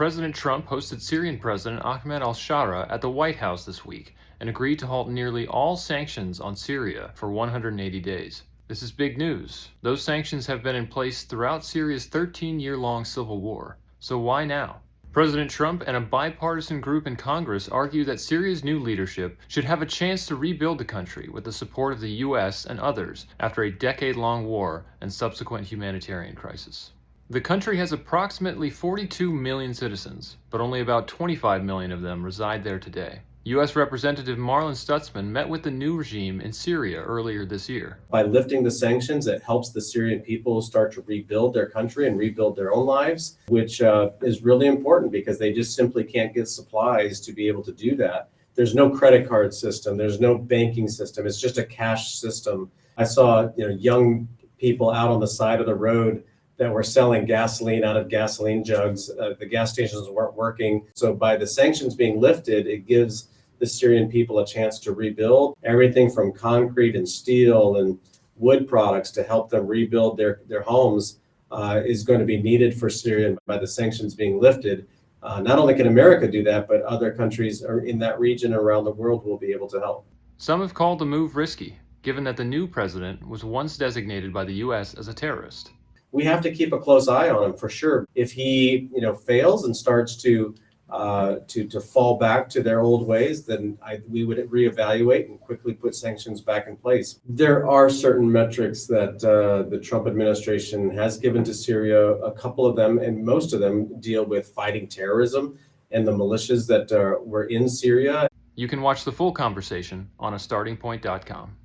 President Trump hosted Syrian President Ahmed al-Sharaa at the White House this week and agreed to halt nearly all sanctions on Syria for 180 days. This is big news. Those sanctions have been in place throughout Syria's 13-year-long civil war. So why now? President Trump and a bipartisan group in Congress argue that Syria's new leadership should have a chance to rebuild the country with the support of the U.S. and others after a decade-long war and subsequent humanitarian crisis. The country has approximately 42 million citizens, but only about 25 million of them reside there today. U.S. Representative Marlin Stutzman met with the new regime in Syria earlier this year. By lifting the sanctions, it helps the Syrian people start to rebuild their country and rebuild their own lives, which is really important because they just simply can't get supplies to be able to do that. There's no credit card system. There's no banking system. It's just a cash system. I saw young people out on the side of the road that were selling gasoline out of gasoline jugs. The gas stations weren't working. So by the sanctions being lifted, it gives the Syrian people a chance to rebuild everything from concrete and steel and wood products to help them rebuild their homes is going to be needed for Syria. By the sanctions being lifted, not only can America do that, but other countries in that region around the world will be able to help. Some have called the move risky, given that the new president was once designated by the U.S. as a terrorist. We have to keep a close eye on him for sure. If he, fails and starts to fall back to their old ways, then we would reevaluate and quickly put sanctions back in place. There are certain metrics that the Trump administration has given to Syria. A couple of them, and most of them, deal with fighting terrorism and the militias that were in Syria. You can watch the full conversation on astartingpoint.com.